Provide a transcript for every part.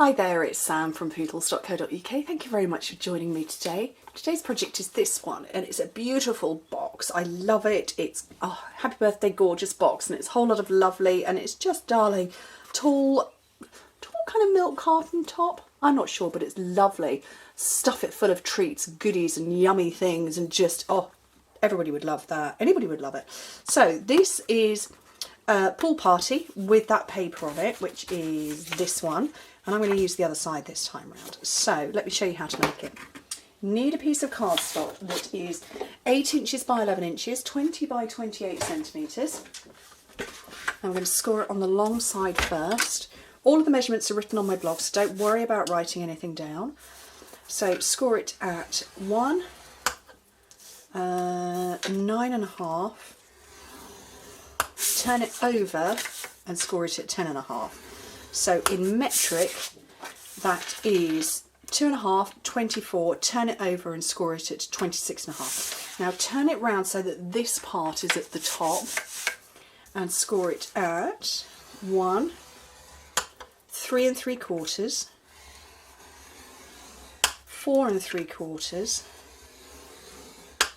Hi there, it's Sam from poodles.co.uk. Thank you very much for joining me today. Today's project is this one, and it's a beautiful box. I love it. It's happy birthday gorgeous box, and it's a whole lot of lovely, and it's just darling. Tall kind of milk carton top. I'm not sure, but it's lovely. Stuff it full of treats, goodies and yummy things, and just, everybody would love that. Anybody would love it. So this is Pool Party with that paper on it, which is this one. And I'm going to use the other side this time round. So let me show you how to make it. Need a piece of cardstock that is 8 inches by 11 inches, 20 by 28 centimetres. I'm going to score it on the long side first. All of the measurements are written on my blog, so don't worry about writing anything down. So score it at 1, 9.5, turn it over and score it at 10.5. So in metric, that is 2.5, 24, turn it over and score it at 26.5. Now turn it round so that this part is at the top and score it at 1, 3 3/4, 4 3/4,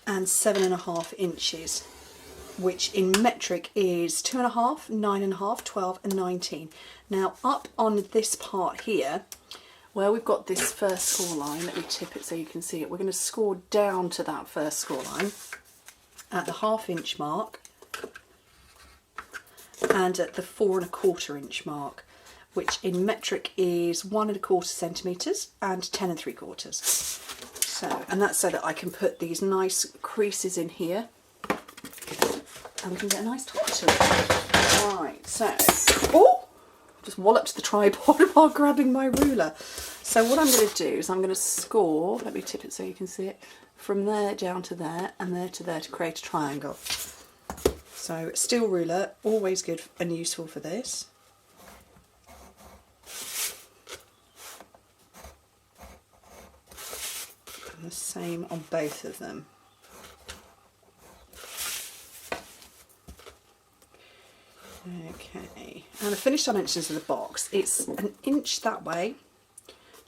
and 7.5 inches. Which in metric is 2.5, 9.5, 12 and 19. Now up on this part here, where we've got this first score line, let me tip it so you can see it, we're going to score down to that first score line at the 1/2 inch mark and at the 4 1/4 inch mark, which in metric is 1 1/4 centimetres and 10 3/4. So, and that's so that I can put these nice creases in here. And we can get a nice top to it. Right, so, just walloped the tripod while grabbing my ruler. So what I'm going to do is I'm going to score, let me tip it so you can see it, from there down to there and there to create a triangle. So steel ruler, always good and useful for this. And the same on both of them. Okay, and the finished dimensions of the box, it's 1 inch that way,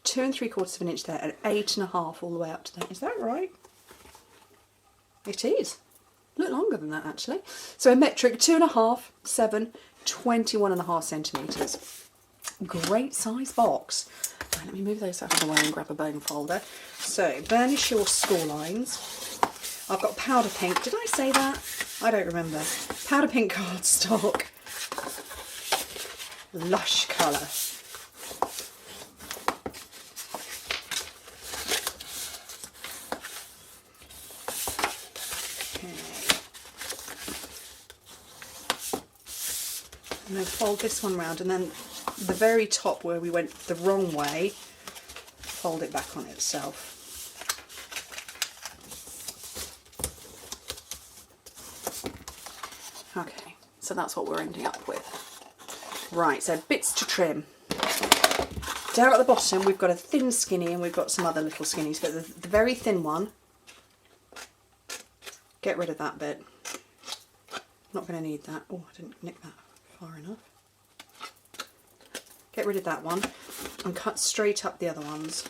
2 3/4 of an inch there, and 8.5 all the way up to there. Is that right? It is. A little longer than that actually. So a metric 2.5, 7, 21.5 centimetres. Great size box. Right, let me move those out of the way and grab a bone folder. So burnish your score lines. I've got powder pink. Did I say that? I don't remember. Powder pink cardstock. Lush colour. Okay. And then fold this one round, and then the very top where we went the wrong way, fold it back on itself. Okay, so that's what we're ending up with. Right, so bits to trim. Down at the bottom we've got a thin skinny and we've got some other little skinnies, but the very thin one, get rid of that bit. Not going to need that. Oh, I didn't nick that far enough. Get rid of that one and cut straight up the other ones.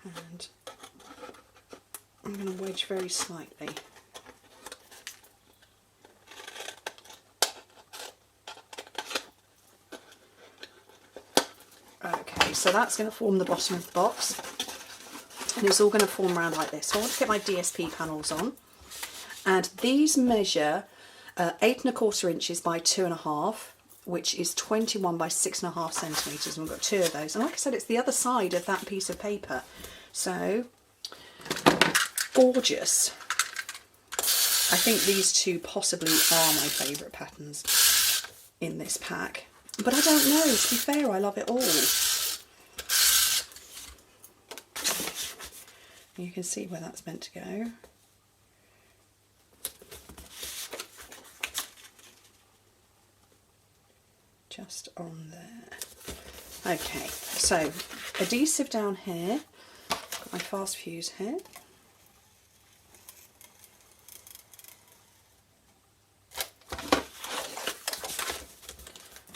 And I'm going to wedge very slightly. Okay, so that's going to form the bottom of the box, and it's all going to form around like this. So I want to get my DSP panels on, and these measure 8 1/4 inches by 2.5, which is 21 by 6.5 centimetres, and we've got 2 of those. And like I said, it's the other side of that piece of paper. So gorgeous. I think these two possibly are my favourite patterns in this pack. But I don't know, to be fair, I love it all. You can see where that's meant to go. Just on there. Okay, so adhesive down here, got my fast fuse here.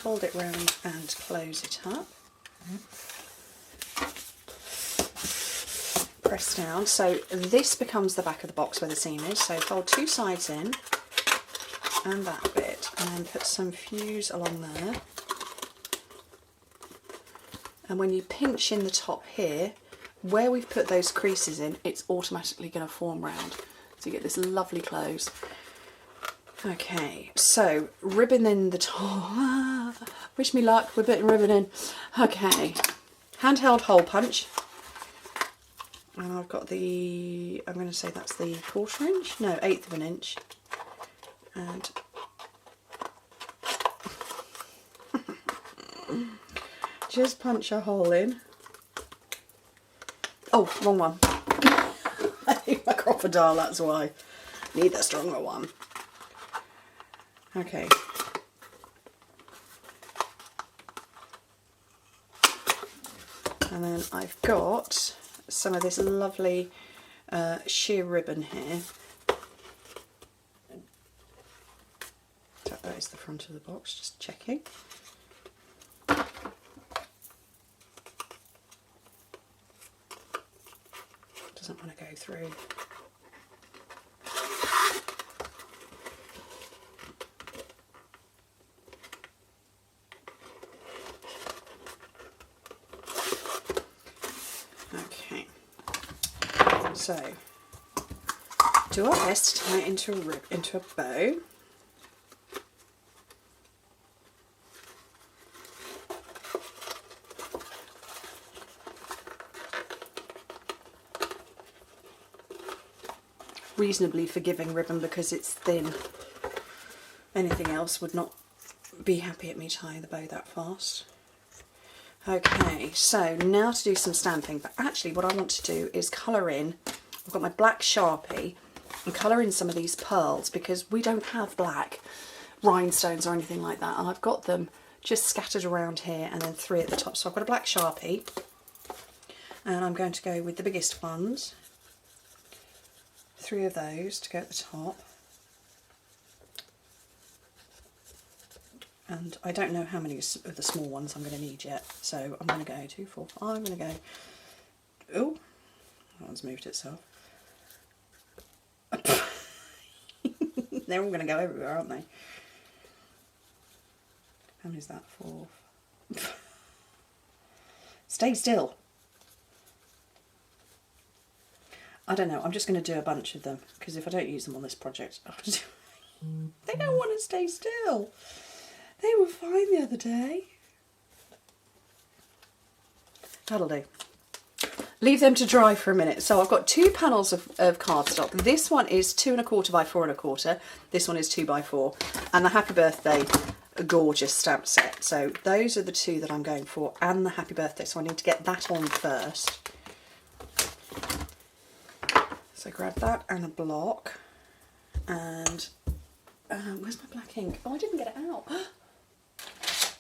fold it round and close it up. Press down. So this becomes the back of the box where the seam is. So fold two sides in and that bit, and then put some fuse along there. And when you pinch in the top here, where we've put those creases in, it's automatically going to form round. So you get this lovely close. Okay, so ribbon in the top. Wish me luck, we're putting ribbon in. Okay, handheld hole punch. And I've got the, I'm going to say that's the 1/4 inch? No, 1/8 of an inch. And just punch a hole in. Oh, wrong one. I need my crocodile, that's why. Need a stronger one. Okay. And then I've got some of this lovely sheer ribbon here. That is the front of the box, just checking. Doesn't want to go through. Okay, so do our best to tie it into a bow. Reasonably forgiving ribbon because it's thin. Anything else would not be happy at me tying the bow that fast. Okay, so now to do some stamping, but actually what I want to do is colour in, I've got my black Sharpie, and colour in some of these pearls because we don't have black rhinestones or anything like that, and I've got them just scattered around here and then 3 at the top. So I've got a black Sharpie and I'm going to go with the biggest ones. 3 of those to go at the top, and I don't know how many of the small ones I'm going to need yet, so I'm going to go 2, 4, 5, I'm going to go, oh, that one's moved itself. They're all going to go everywhere, aren't they? How many is that? 4. Stay still. I don't know, I'm just going to do a bunch of them, because if I don't use them on this project, they don't want to stay still. They were fine the other day. That'll do. Leave them to dry for a minute. So I've got 2 panels of cardstock. This one is 2 1/4 by 4 1/4. This one is 2 by 4. And the Happy Birthday gorgeous stamp set. So those are the 2 that I'm going for, and the Happy Birthday. So I need to get that on first. So grab that and a block, and where's my black ink? Oh, I didn't get it out. I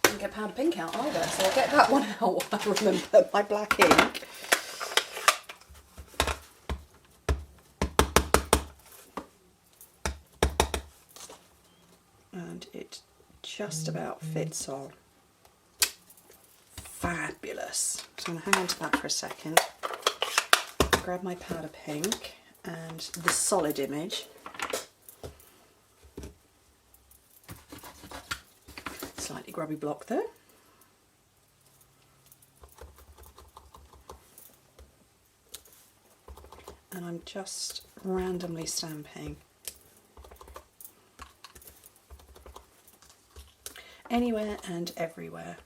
didn't get powder pink out either, so I'll get that one out while I remember my black ink. And it just about fits on. Fabulous. So I'm going to hang on to that for a second. Grab my powder pink and the solid image. Slightly grubby block there. And I'm just randomly stamping anywhere and everywhere.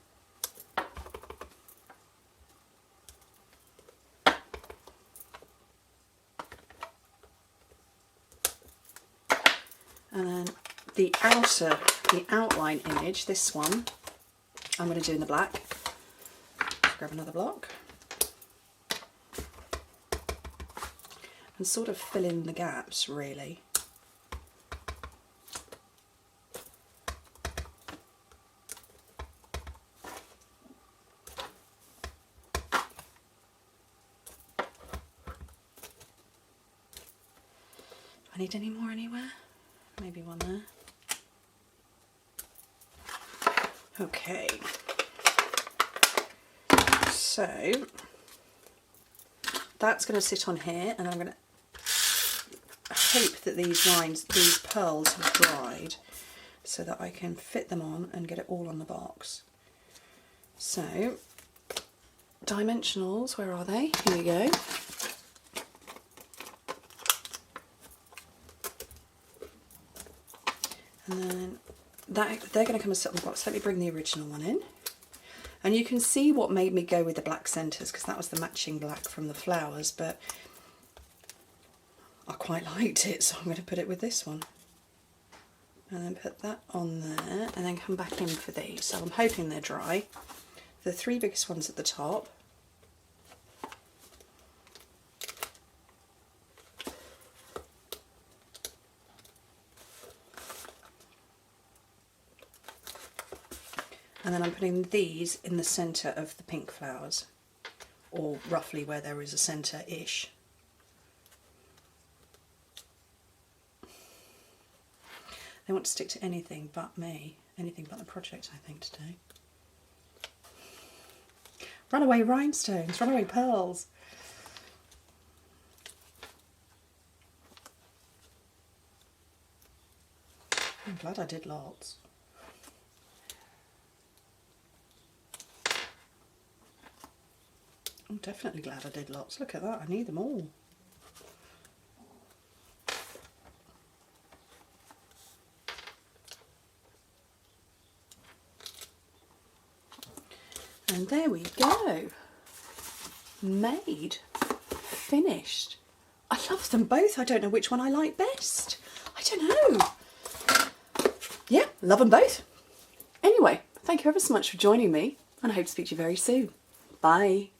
And then the outline image, this one, I'm going to do in the black. Grab another block and sort of fill in the gaps, really. Do I need any more anywhere? Maybe one there. Okay, so that's going to sit on here, and I'm going to hope that these pearls have dried so that I can fit them on and get it all on the box. So, dimensionals, where are they? Here we go. And then they're going to come and sit on the box. Let me bring the original one in. And you can see what made me go with the black centres, because that was the matching black from the flowers, but I quite liked it, so I'm going to put it with this one. And then put that on there, and then come back in for these. So I'm hoping they're dry. The 3 biggest ones at the top. And then I'm putting these in the centre of the pink flowers, or roughly where there is a centre-ish. They want to stick to anything but me, anything but the project, I think, today. Runaway rhinestones, runaway pearls. I'm glad I did lots. I'm definitely glad I did lots. Look at that, I need them all. And there we go. Made. Finished. I love them both. I don't know which one I like best. I don't know. Yeah, love them both. Anyway, thank you ever so much for joining me, and I hope to speak to you very soon. Bye.